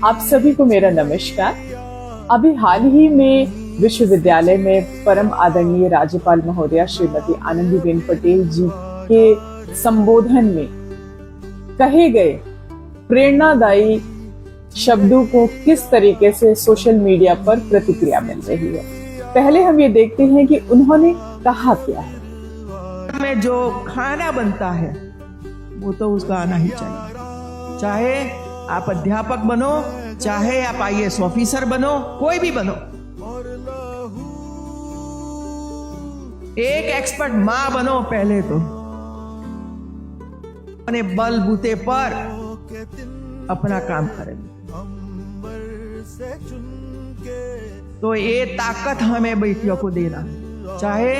आप सभी को मेरा नमस्कार। अभी हाल ही में विश्वविद्यालय में परम आदरणीय राज्यपाल महोदया श्रीमती आनंदीबेन पटेल जी के संबोधन में कहे गए प्रेरणादायी शब्दों को किस तरीके से सोशल मीडिया पर प्रतिक्रिया मिल रही है। पहले हम ये देखते हैं कि उन्होंने कहा क्या है। में जो खाना बनता है वो तो उसका आना ही चाहिए, चाहे आप अध्यापक बनो, चाहे आप IAS ऑफिसर बनो, कोई भी बनो। एक एक्सपर्ट मां बनो पहले तो, अपने बल बूते पर अपना काम करेंगे। तो ये ताकत हमें बेटियों को देना, चाहे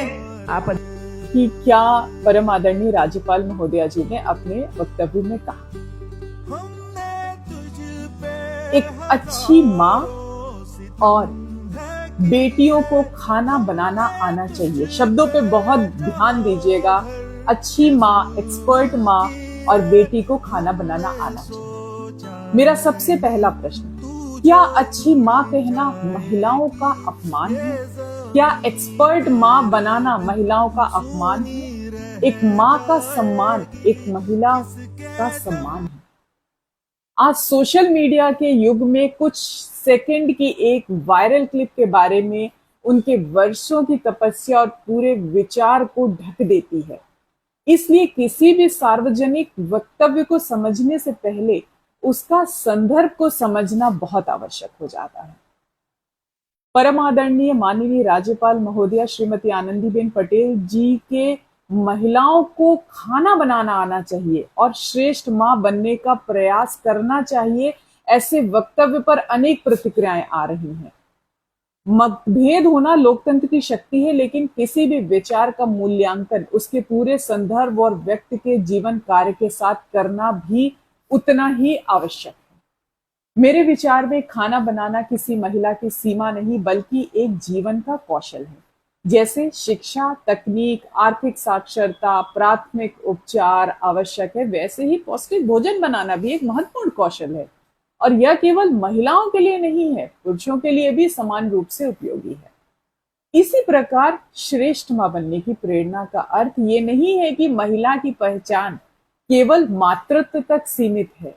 आप कि क्या परम आदरणीय राज्यपाल महोदया जी ने अपने वक्तव्य में कहा, एक अच्छी माँ और बेटियों को खाना बनाना आना चाहिए। शब्दों पे बहुत ध्यान दीजिएगा। अच्छी माँ, एक्सपर्ट माँ और बेटी को खाना बनाना आना चाहिए। मेरा सबसे पहला प्रश्न, क्या अच्छी माँ कहना महिलाओं का अपमान है? क्या एक्सपर्ट माँ बनाना महिलाओं का अपमान है? एक माँ का सम्मान एक महिला का सम्मान है। आज सोशल मीडिया के युग में कुछ सेकंड की एक वायरल क्लिप के बारे में उनके वर्षों की तपस्या और पूरे विचार को ढक देती है। इसलिए किसी भी सार्वजनिक वक्तव्य को समझने से पहले उसका संदर्भ को समझना बहुत आवश्यक हो जाता है। परम आदरणीय माननीय राज्यपाल महोदया श्रीमती आनंदीबेन पटेल जी के महिलाओं को खाना बनाना आना चाहिए और श्रेष्ठ मां बनने का प्रयास करना चाहिए, ऐसे वक्तव्य पर अनेक प्रतिक्रियाएं आ रही हैं। मतभेद होना लोकतंत्र की शक्ति है, लेकिन किसी भी विचार का मूल्यांकन उसके पूरे संदर्भ और व्यक्ति के जीवन कार्य के साथ करना भी उतना ही आवश्यक है। मेरे विचार में खाना बनाना किसी महिला की सीमा नहीं, बल्कि एक जीवन का कौशल है। जैसे शिक्षा, तकनीक, आर्थिक साक्षरता, प्राथमिक उपचार आवश्यक है, वैसे ही पौष्टिक भोजन बनाना भी एक महत्वपूर्ण कौशल है। और यह केवल महिलाओं के लिए नहीं है, पुरुषों के लिए भी समान रूप से उपयोगी है। इसी प्रकार श्रेष्ठ मां बनने की प्रेरणा का अर्थ ये नहीं है कि महिला की पहचान केवल मातृत्व तक सीमित है।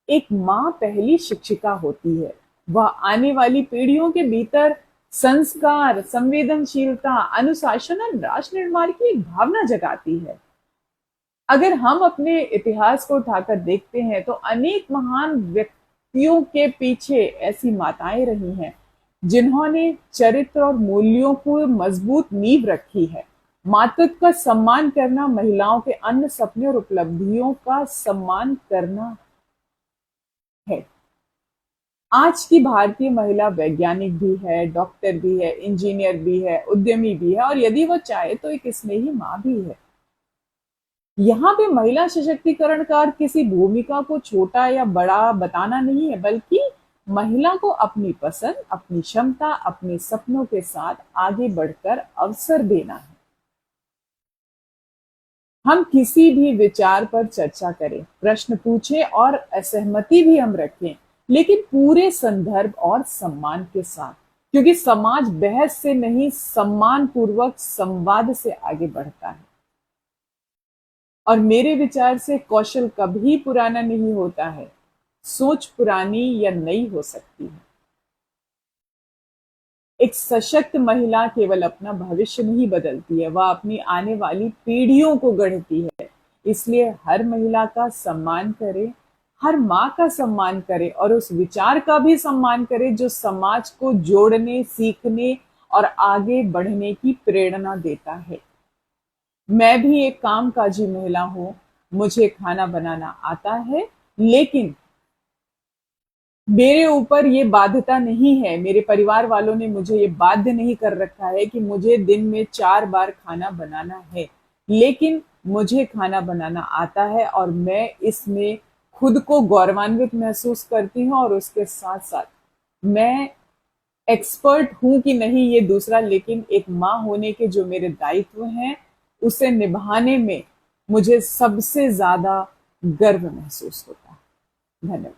एक मां पहली शिक्षिका होती है। वह आने वाली पीढ़ियों के भीतर संस्कार, संवेदनशीलता, अनुशासन और राष्ट्र निर्माण की एक भावना जगाती है। अगर हम अपने इतिहास को उठाकर देखते हैं तो अनेक महान व्यक्तियों के पीछे ऐसी माताएं रही हैं जिन्होंने चरित्र और मूल्यों को मजबूत नींव रखी है। मातृत्व का सम्मान करना महिलाओं के अन्य सपने और उपलब्धियों का सम्मान करना है। आज की भारतीय महिला वैज्ञानिक भी है, डॉक्टर भी है, इंजीनियर भी है, उद्यमी भी है और यदि वो चाहे तो एक स्नेही मां भी है। यहाँ पे महिला सशक्तिकरण का अर्थ किसी भूमिका को छोटा या बड़ा बताना नहीं है, बल्कि महिला को अपनी पसंद, अपनी क्षमता, अपने सपनों के साथ आगे बढ़कर अवसर देना है। हम किसी भी विचार पर चर्चा करें, प्रश्न पूछें और असहमति भी हम रखें, लेकिन पूरे संदर्भ और सम्मान के साथ, क्योंकि समाज बहस से नहीं, सम्मान पूर्वक संवाद से आगे बढ़ता है। और मेरे विचार से कौशल कभी पुराना नहीं होता है, सोच पुरानी या नई हो सकती है। एक सशक्त महिला केवल अपना भविष्य नहीं बदलती है, वह अपनी आने वाली पीढ़ियों को गढ़ती है। इसलिए हर महिला का सम्मान करें, हर माँ का सम्मान करें और उस विचार का भी सम्मान करें जो समाज को जोड़ने, सीखने और आगे बढ़ने की प्रेरणा देता है। मैं भी एक कामकाजी महिला हूं, मुझे खाना बनाना आता है, लेकिन मेरे ऊपर ये बाध्यता नहीं है, मेरे परिवार वालों ने मुझे ये बाध्य नहीं कर रखा है कि मुझे दिन में 4 बार खाना बनाना है। लेकिन मुझे खाना बनाना आता है और मैं इसमें खुद को गौरवान्वित महसूस करती हूँ और उसके साथ साथ मैं एक्सपर्ट हूं कि नहीं ये दूसरा, लेकिन एक माँ होने के जो मेरे दायित्व हैं उसे निभाने में मुझे सबसे ज्यादा गर्व महसूस होता है। धन्यवाद।